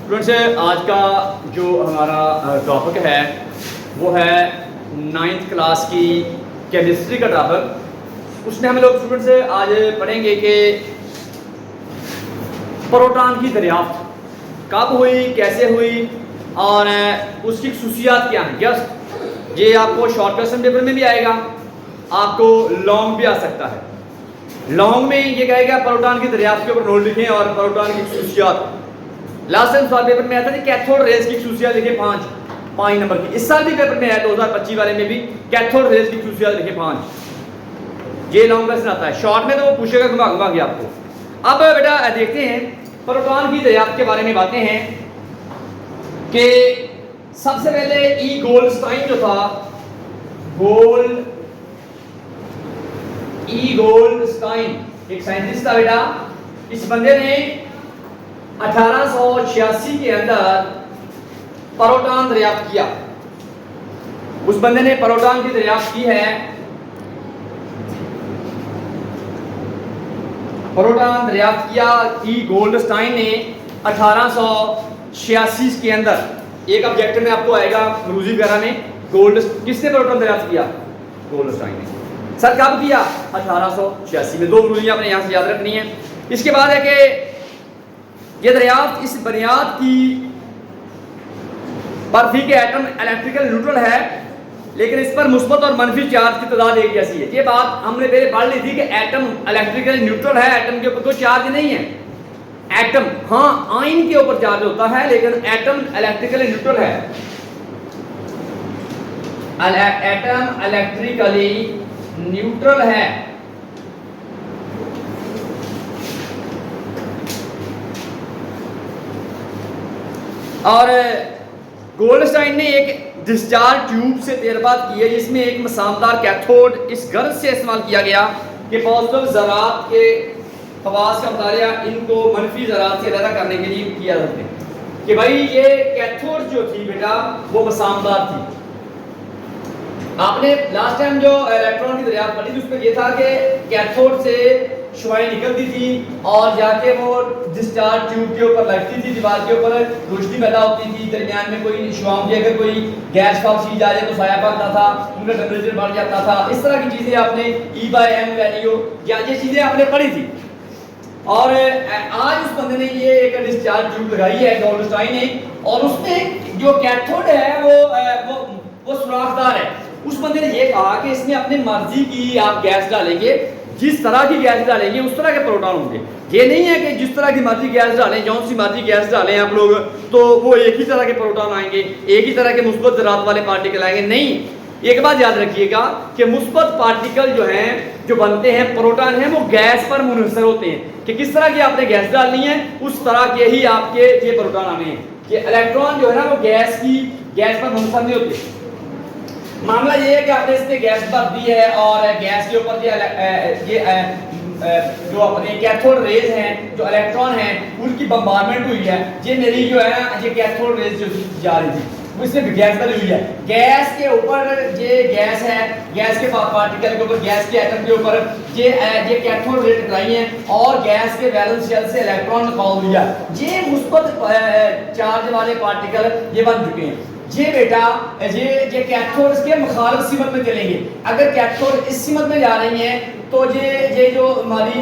Students, आज का जो हमारा टॉपिक है वो है 9th क्लास की केमिस्ट्री का टॉपिक। उसमें हम लोग स्टूडेंट्स आज पढ़ेंगे कि प्रोटॉन की दरियाफ्त कब हुई, कैसे हुई और उसकी खसूसियात क्या हैं। जस्ट ये आपको शॉर्ट क्वेश्चन पेपर में भी आएगा, आपको लॉन्ग भी आ सकता है। लॉन्ग में ये कहेगा प्रोटॉन की दरियाफ्त के ऊपर नोट लिखें और प्रोटॉन की खसूसियात। लास्ट टाइम सवाल पेपर में आया था कि कैथोड रेज की खसूसियात लिखे 5 नंबर की। इस साल भी पेपर में आया 2025 वाले में भी कैथोड रेज की खसूसियात लिखे 5। ये लॉन्ग क्वेश्चन आता है, शॉर्ट में तो वो पूछेगा घुमा घुमा के आपको। अब बेटा देखते हैं प्रोटॉन की दरियाफ्त के बारे में बातें हैं कि सबसे पहले ई गोल्डस्टाइन जो था, गोल्डस्टाइन एक साइंटिस्ट था बेटा। इस बंदे ने 1886 के अंदर प्रोटॉन दरियाफ्त किया। उस बंदे ने प्रोटॉन की दरियाफ्त की है। प्रोटॉन दरियाफ्त किया ई गोल्डस्टाइन ने 1886 के अंदर। एक ऑब्जेक्ट में आपको आएगा रूजी वगैरह में, किसने प्रोटॉन दरियाफ्त किया? गोल्डस्टाइन ने। सर कब किया? 1886 में। 2 रूजी आपने यहां से याद रखनी है। इसके बाद है कि ये दरियाफ्त इस बुनियाद की पर थी कि एटम इलेक्ट्रिकल न्यूट्रल है, लेकिन इस पर मुस्बत और मनफी चार्ज की तादाद एक जैसी है। ये बात हमने पहले पढ़ ली थी कि एटम इलेक्ट्रिकल न्यूट्रल है, एटम के ऊपर कोई चार्ज नहीं है। एटम हाँ आयन के ऊपर चार्ज होता है, लेकिन एटम इलेक्ट्रिकली न्यूट्रल है। एटम इलेक्ट्रिकली न्यूट्रल है। और गोल्डस्टाइन ने एक डिस्चार्ज ट्यूब से तजर्बात की है, जिसमें एक मसामदार कैथोड इस गर्ज से इस्तेमाल किया गया कि पॉजिटिव ज़रात के खवास का मुतालिया इनको मनफी ज़रात से अलग करने के लिए किया जाता है। कि भाई ये कैथोड जो थी बेटा वो मसामदार थी। आपने लास्ट टाइम जो इलेक्ट्रॉन की दरियाफ्त पढ़ी थी उसमें यह था कि कैथोड से शुआएं निकलती थी और जाके वो डिस्चार्ज ट्यूब के ऊपर लगती थी, दीवार के ऊपर रोशनी पैदा होती थी। दरमियान में कोई शुआओं की अगर कोई गैस फॉर्म चीज आ जाए तो साया पड़ता था, उनका टेम्परेचर बढ़ जाता था। इस तरह की चीजें आपने E/m वैल्यू या ये चीजें आपने पढ़ी थी। और आज उस बंदे ने ये एक डिस्चार्ज ट्यूब लगाई है गोल्डस्टाइन ने, और उसमें जो कैथोड है वो सुराखदार है। उस बंदे ने ये कहा कि इसमें अपनी मर्जी की आप गैस डालेंगे, जिस तरह की गैस डालेंगे उस तरह के प्रोटॉन होंगे। ये नहीं है कि जिस तरह की मर्जी गैस डालें, जौन सी मर्जी गैस डालें आप लोग तो वो एक ही तरह के प्रोटॉन आएंगे, एक ही तरह के मुस्बत ज़रात वाले पार्टिकल आएंगे। नहीं, एक बात याद रखिएगा कि मुस्बत पार्टिकल जो हैं जो बनते हैं प्रोटॉन हैं वो गैस पर मुनहसर होते हैं कि किस तरह की आपने गैस डालनी है उस तरह के ही आपके ये प्रोटॉन आने हैं। कि इलेक्ट्रॉन जो है ना वो गैस पर मुनहसर नहीं होते। मामला ये है कि आपने इसमें गैस भर दी है और गैस के ऊपर जो अपने कैथोड रेज हैं, जो इलेक्ट्रॉन हैं, उनकी बम्बारमेंट हुई है। ये मेरी जो है ना ये कैथोड रेज जो जा रही थी उसमें गैस भरी हुई है। गैस के ऊपर ये गैस है, गैस के पार्टिकल के ऊपर, गैस के एटम के ऊपर ये कैथोड रे टकराई है और गैस के वैलेंस शेल से इलेक्ट्रॉन निकाल दिया। ये मुस्बत चार्ज वाले पार्टिकल ये बन चुके हैं। ये बेटा ये कैथोड इसके मुखालिफ सिमत में चलेंगे। अगर कैथोड इस सिमत में जा रही हैं तो ये जो हमारी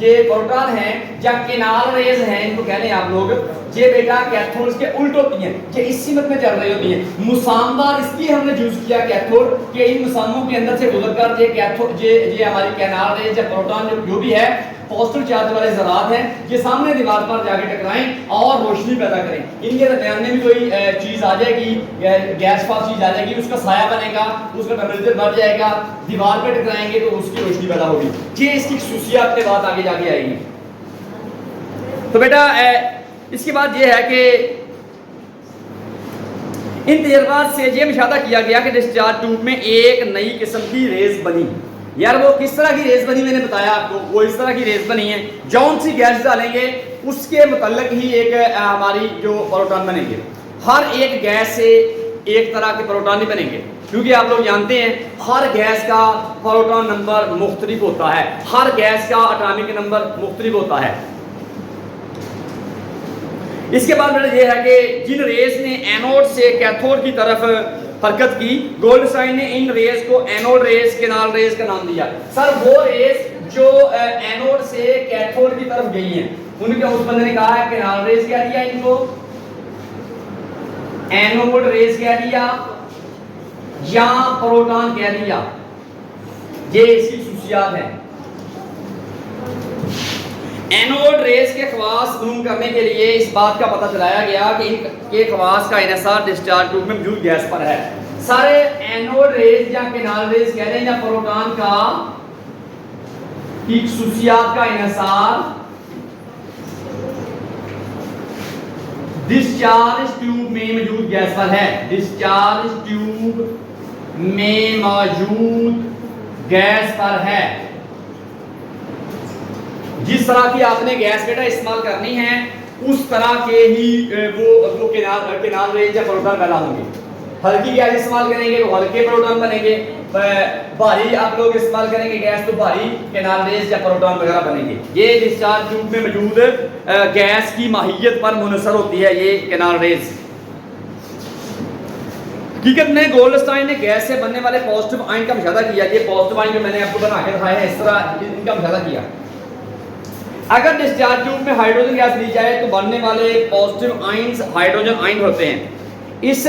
ये प्रोटॉन हैं या किनार रेज हैं इनको कहने हैं आप लोग, ये बेटा कैथोड के उल्ट होती हैं, ये इस सिमत में चल रही होती हैं। मुसामदार इसलिए हमने यूज किया कैथोड कि इन मुसामों के अंदर से गुजरकर ये कैथोड ये हमारी किनार रेज या प्रोटॉन जो भी है पॉजिटिव चार्ज वाले ज़रात हैं, ये सामने दीवार पर जाके टकराएं और रोशनी पैदा करें। इनके दरमियान में भी कोई चीज़ आ जाएगी, गैस फॉर्म चीज़ आ जाएगी, उसका साया बनेगा, उसका टेम्परेचर बढ़ जाएगा, दीवार पे टकराएंगे तो उसकी रोशनी पैदा होगी। ये इसकी खसूसियात पे बात आगे जाके आएगी। तो बेटा इसके बाद ये है कि इन तजर्बात से ये मुशाहदा किया गया कि डिस्चार्ज ट्यूब में एक नई किस्म की रेस बनी। यार वो किस तरह की रेस बनी मैंने बताया आपको, वो इस तरह की रेस बनी है। जौन सी गैस डालेंगे उसके मुतल्लिक ही एक हमारी जो प्रोटॉन बनेंगे। हर एक गैस से एक तरह के प्रोटॉन नहीं बनेंगे, क्योंकि आप लोग जानते हैं हर गैस का प्रोटॉन नंबर मुख्तलिफ होता है, हर गैस का एटॉमिक नंबर मुख्तलिफ होता है। इसके बाद बेटा ये है कि जिन रेस ने एनोड से कैथोड की तरफ हरकत की, गोल्डस्टाइन ने इन रेस को एनोड रेस, केनाल रेस का नाम दिया। सर वो रेस जो एनोड से कैथोड की तरफ गई हैं, उनके उस बंदे ने कहा है केनाल रेस क्या दिया इनको, एनोड रेस क्या दिया या प्रोटॉन क्या दिया। ये इसकी खुसूसियात है। एनोड रेस के खवास मालूम करने के लिए इस बात का पता चलाया गया कि इनके खवास का इन्हिसार डिस्चार्ज ट्यूब में मौजूद गैस पर है। सारे एनोड रेस या केनाल रेस कह रहे हैं या प्रोटॉन का की खुसूसियात का इन्हिसार डिस्चार्ज ट्यूब में मौजूद गैस पर है। डिस्चार्ज ट्यूब में मौजूद गैस पर है। जिस तरह की आपने गैस बेटा इस्तेमाल करनी है उस तरह के ही वो केनाल रेस या प्रोटॉन पैदा होंगे। हल्की गैस इस्तेमाल करेंगे तो हल्के प्रोटॉन बनेंगे, भारी आप लोग इस्तेमाल करेंगे गैस तो भारी केनाल रेस या प्रोटॉन वगैरह बनेंगे। ये डिस्चार्ज ट्यूब में मौजूद गैस की माहियत पर मुनहसर होती है ये केनाल रेस। हकीकत में गोल्डस्टाइन ने गैस से बनने वाले पॉजिटिव आयन का मुशाहदा किया। ये पॉजिटिव आयन जो मैंने आपको बना के दिखाया है इस तरह इनका मुशाहदा किया। अगर डिस्चार्ज ट्यूब में हाइड्रोजन गैस ली जाए तो बनने वाले पॉजिटिव आयन्स हाइड्रोजन आयन होते हैं। इस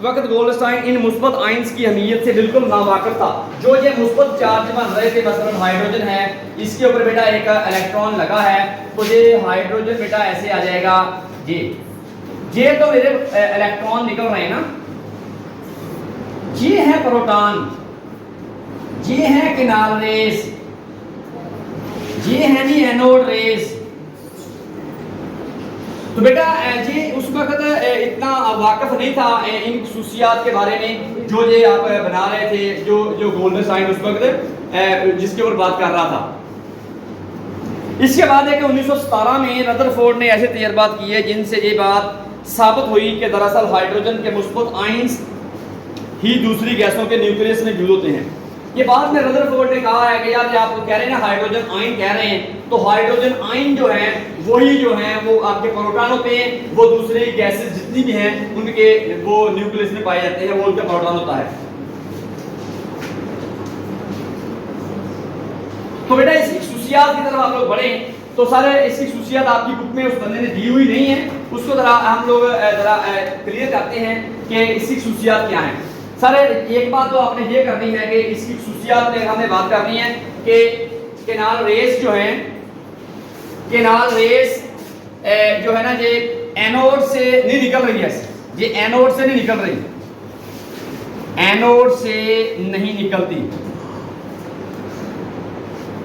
वक्त गोल्डस्टाइन इन मुस्बत आयन्स की अहमियत से बिल्कुल नावाकिफ था। जो ये मुस्बत चार्ज बन रहे थे, मसलन हाइड्रोजन है, इसके ऊपर बेटा एक इलेक्ट्रॉन लगा है तो ये हाइड्रोजन बेटा ऐसे आ जाएगा। ये तो मेरे इलेक्ट्रॉन निकल रहे हैं ना, ये है प्रोटॉन, ये है केनाल रेस, ये है जी एनोड रेस। तो बेटा जी उस वक्त इतना वाकिफ नहीं था इन खुसूसियात के बारे में जो ये आप बना रहे थे, जो गोल्डस्टाइन उस वक्त जिसके ऊपर बात कर रहा था। इसके बाद है कि 1917 में रदरफोर्ड ने ऐसे तजर्बात किए जिनसे ये बात साबित हुई कि दरअसल हाइड्रोजन के मुस्बत आयन्स ही दूसरी गैसों के न्यूक्लियस में मौजूद होते हैं। ये बात में रदरफोर्ड ने कहा है कि यार आप कह रहे हैं ना हाइड्रोजन आयन कह रहे हैं, तो हाइड्रोजन आयन जो है वही जो है वो आपके प्रोटॉन होते हैं, वो दूसरी गैसेस जितनी भी हैं उनके वो न्यूक्लियस में पाए जाते हैं, वो उनका प्रोटॉन होता है। तो बेटा इसकी खुसूसियात की तरफ आप लोग बढ़ें तो सारे इसकी खुसूसियात आपकी बुक में उस बंदे ने दी हुई नहीं है, उसको जरा हम लोग जरा क्लियर करते हैं कि इसकी खुसूसियात क्या है। सर एक बात तो आपने ये करनी है कि इसकी खुसूसियात में हमने बात करनी है कि केनाल रेस जो है, केनाल रेस जो है ना ये एनोड से नहीं निकल रही है, ये एनोड से नहीं निकल रही, एनोड से नहीं निकलती,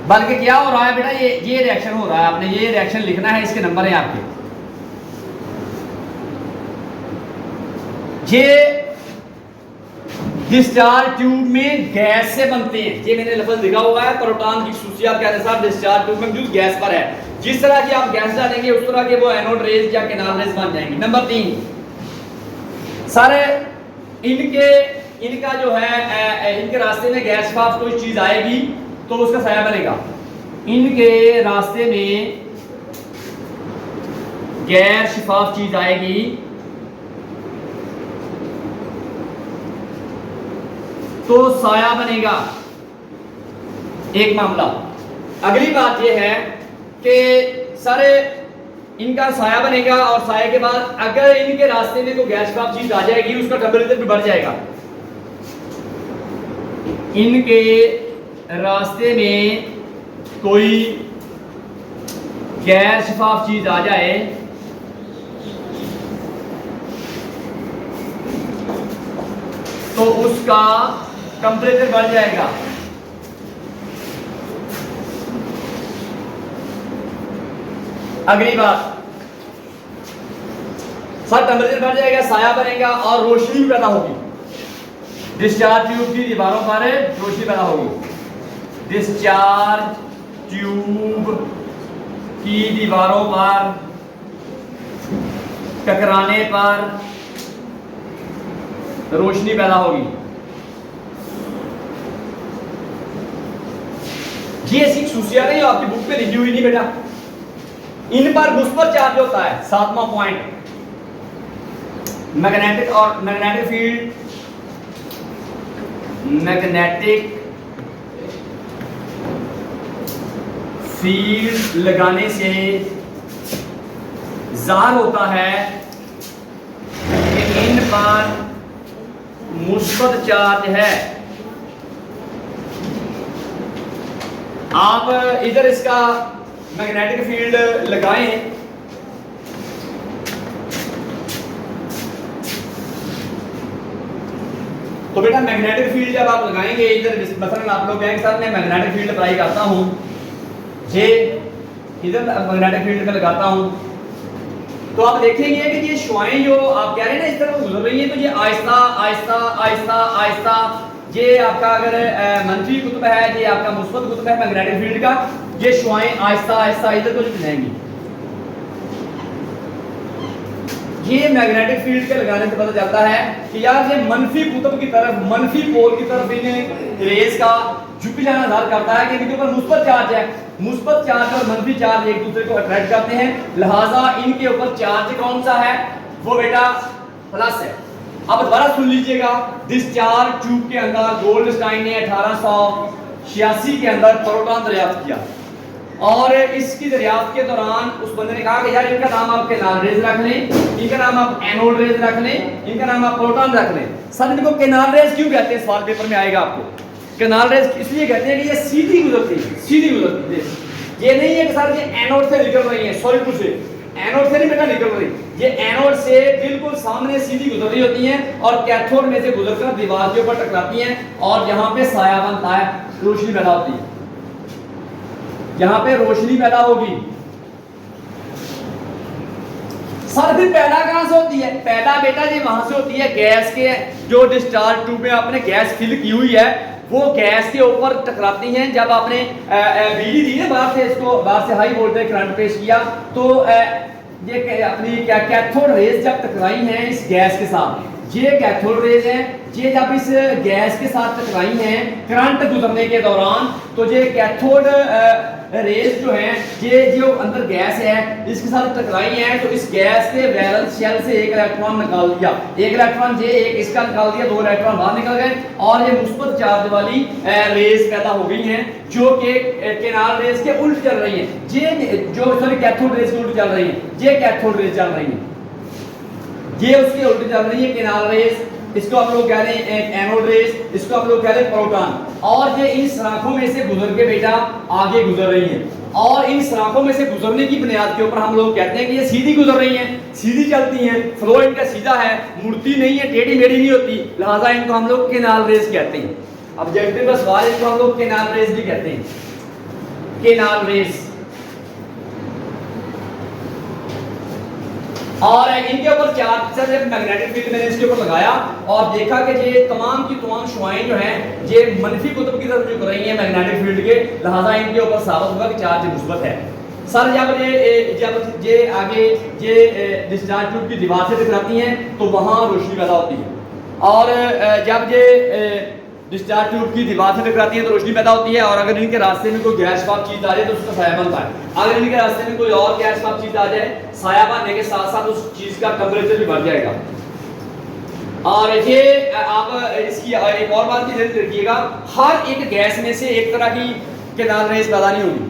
बल्कि क्या हो रहा है बेटा ये रिएक्शन हो रहा है। आपने ये रिएक्शन लिखना है, इसके नंबर हैं आपके। ये डिस्चार्ज ट्यूब में गैस से बनते हैं, ये मैंने लफ्ज लिखा हुआ है। प्रोटॉन की खुसूसियात के अनुसार डिस्चार्ज ट्यूब में मौजूद गैस पर है। जिस तरह की आप गैस डालेंगे उस तरह के वो एनोड रेस या केनाल रेस बन जाएंगी। नंबर 3 सारे इनका जो है इनके रास्ते में गैस शफाफ कोई चीज आएगी तो उसका साया बनेगा। इनके रास्ते में गैर शफाफ चीज आएगी तो साया बनेगा, एक मामला। अगली बात यह है कि सारे इनका साया बनेगा और साये के बाद अगर इनके रास्ते में कोई गैस शफाफ चीज आ जाएगी उसका टेंपरेचर भी बढ़ जाएगा। इनके रास्ते में कोई गैर शफाफ चीज आ जाए तो उसका टेंपरेचर बढ़ जाएगा। अगली बात, सर टेंपरेचर बढ़ जाएगा, साया बनेगा और रोशनी भी पैदा होगी। डिस्चार्ज ट्यूब की दीवारों पर रोशनी पैदा होगी। डिस्चार्ज ट्यूब की दीवारों पर टकराने पर रोशनी पैदा होगी। ये ऐसी खुसूसियात है आपकी बुक पे लिखी हुई नहीं बेटा, इन पर मुस्बत चार्ज होता है। सातवां पॉइंट, मैग्नेटिक और मैग्नेटिक फील्ड, मैग्नेटिक फील्ड लगाने से ज़ाहिर होता है कि इन पर मुस्बत चार्ज है। आप इधर इसका मैग्नेटिक फील्ड लगाएं, तो बेटा मैग्नेटिक फील्ड जब आप लगाएंगे इधर, मसलन आप लोग कहेंगे सर मैं मैग्नेटिक फील्ड अप्लाई करता हूं, ये इधर मैग्नेटिक फील्ड में लगाता हूं, तो आप देखेंगे कि ये शुआएं जो आप कह रहे हैं ना इस तरह गुजर रही हैं, तो ये आहिस्ता आहिस्ता आहिस्ता आहिस्ता, ये आपका अगर मंफी कुतुब है, ये आपका मुस्बत कुतुब है मैग्नेटिक फील्ड का, ये शुआएं आहिस्ता आहिस्ता इधर को जाएंगी। ये मैग्नेटिक फील्ड के लगाने से पता चलता है कि यार ये मनफी कुतुब की तरफ, मनफी पोल की तरफ इन्हें रेस का झुक जाना ज़ाहिर करता है कि इनके ऊपर मुस्बत चार्ज है। मुस्बत चार्ज और मनफी चार्ज एक दूसरे को अट्रैक्ट करते हैं, लिहाजा इनके ऊपर चार्ज कौन सा है, वो बेटा प्लस है। अब दोबारा सुन लीजिएगा, डिस्चार्ज ट्यूब के अंदर गोल्डस्टाइन ने 1886 के अंदर प्रोटॉन दरियाफ्त किया, और इसकी दरियाफ्त के दौरान उस बंदे ने कहा कि यार इनका नाम आप केनाल रेज रख लें, इनका नाम आप एनोड रेज रख लें, इनका नाम आप प्रोटॉन रख लें। सर इनको केनाल रेज क्यों कहते हैं, सवाल पेपर में आएगा आपको। केनाल रेज इसलिए कहते हैं कि ये सीधी गुजरती है, सीधी गुजरती है। ये नहीं है कि सर ये एनोड से निकल रही है, सॉरी टू से, एनोड से नहीं बेटा निकल रही, ये एनोड से बिल्कुल सामने सीधी गुजर रही होती हैं और कैथोड में से गुजरकर दीवार के ऊपर टकराती हैं, और यहाँ पे साया बनता है, रोशनी पैदा होती है, यहाँ पे रोशनी पैदा होगी। सर फिर पैदा कहां से होती है, पैदा बेटा जी वहां से होती है गैस के, जो डिस्चार्ज ट्यूब में आपने गैस फिल की हुई है, वो गैस के ऊपर टकराती हैं। जब आपने बिजली दी है बाहर से, इसको बाहर से हाई वोल्टेज करंट पेश किया, तो ये अपनी क्या कैथोड रेज जब टकराई हैं इस गैस के साथ, ये कैथोड रेज हैं, ये जब इस गैस के साथ टकराई हैं करंट गुजरने के दौरान, तो ये कैथोड रेज जो हैं, ये जो अंदर गैस है इसके साथ टकराई हैं, तो इस गैस के वैलेंस शेल से एक इलेक्ट्रॉन निकाल दिया, एक इलेक्ट्रॉन ये एक इसका निकाल दिया, दो इलेक्ट्रॉन बाहर निकल गए, और ये मुस्बत चार्ज वाली रेज पैदा हो गई हैं, जो कि केनाल रेज के उल्ट चल रही हैं। ये जो सॉरी कैथोड रेज के उल्ट चल रही हैं, ये कैथोड रेज चल रही हैं, ये उसके उल्ट चल रही है केनाल रेज, इसको आप लोग कह रहे हैं एनोड रेज, इसको आप लोग कह रहे हैं प्रोटॉन, और ये इन सलाखों में से गुजर के बेटा आगे गुजर रही हैं, और इन सलाखों में से गुजरने की बुनियाद के ऊपर हम लोग कहते हैं कि ये सीधी गुजर रही हैं, सीधी चलती हैं, फ्लो इनका सीधा है, मुड़ती नहीं है, टेढ़ी मेढ़ी नहीं होती, लिहाजा इनको हम लोग केनाल रेज कहते हैं। ऑब्जेक्टिव का सवाल, इनको हम लोग केनाल रेज भी कहते हैं, केनाल रेज। और इनके ऊपर चार्ज से मैग्नेटिक फील्ड मैंने इसके ऊपर लगाया और देखा कि ये तमाम की तमाम शुआएं जो हैं ये मनफी कुतुब की तरफ झुक रही हैं मैग्नेटिक फील्ड के, लिहाजा इनके ऊपर साबित होगा कि चार्ज मुस्बत है। सर जब ये आगे ये डिस्चार्ज ट्यूब की दीवार से टकराती हैं तो वहाँ रोशनी पैदा होती है, और जब ये डिस्चार्ज ट्यूब की दीवार से टकराती है तो रोशनी पैदा होती है, और अगर इनके रास्ते में कोई गैस पाक चीज आ जाए तो उसका साया बनता है। अगर इनके रास्ते में कोई और गैस पाक चीज आ जाए, साया बनने के साथ साथ उस चीज का टेम्परेचर भी बढ़ जाएगा। और ये आप इसकी एक और बात की ध्यान रखिएगा, हर एक गैस में से एक तरह की केनाल रेज पैदा नहीं होगी,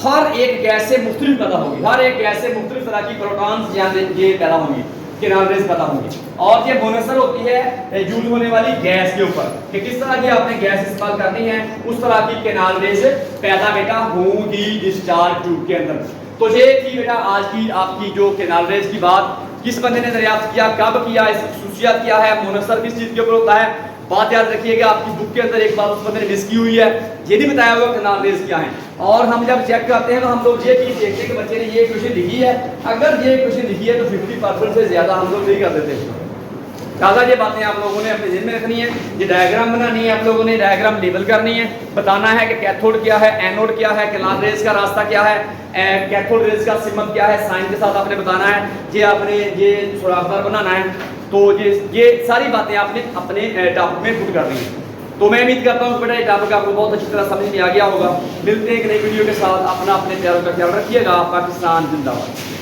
हर एक गैस से मुख्तलिफ पैदा होगी, हर एक गैस से मुख्तलिफ तरह की प्रोटॉन्स ये पैदा होंगी, केनाल रेज पैदा होंगी, और ये मुनहसर होती है यूज होने वाली गैस के ऊपर कि किस तरह की आपने गैस इस्तेमाल करनी है, उस तरह की केनाल रेज पैदा बेटा होगी डिस्चार्ज ट्यूब के अंदर। तो ये थी बेटा आज की आपकी जो केनाल रेज की बात, किस बंदे ने दरियाफ्त किया, कब किया, इसकी खसूसियात क्या है, मुनहसर किस चीज़ के ऊपर होता है। बात याद रखिएगा, आपकी बुक के अंदर एक बात उस बंदे ने मिस की हुई है, ये नहीं बताया हुआ केनाल रेज क्या है। और हम जब चेक करते हैं तो हम लोग ये चीज़ देखते हैं कि बच्चे ने ये क्वेश्चन लिखी है, अगर ये क्वेश्चन लिखी है तो 50% से ज़्यादा हम लोग नहीं कर देते। दादा ये बातें आप लोगों ने अपने ज़हन में रखनी है, ये डायग्राम बनानी है, आप लोगों ने डायग्राम लेबल करनी है, बताना है कि कैथोड क्या है, एनोड क्या है, केनाल रेज का रास्ता क्या है, कैथोड रेज का सिमत क्या है, साइन के साथ आपने बताना है, ये आपने ये सुराखदार बनाना है। तो ये सारी बातें आपने अपने टॉपिक में पुट करनी है। तो मैं उम्मीद करता हूँ बेटा ये टॉपिक आपको बहुत अच्छी तरह समझ में आ गया होगा। मिलते हैं एक नई वीडियो के साथ, अपने प्यारों का ख्याल रखिएगा। पाकिस्तान जिंदाबाद।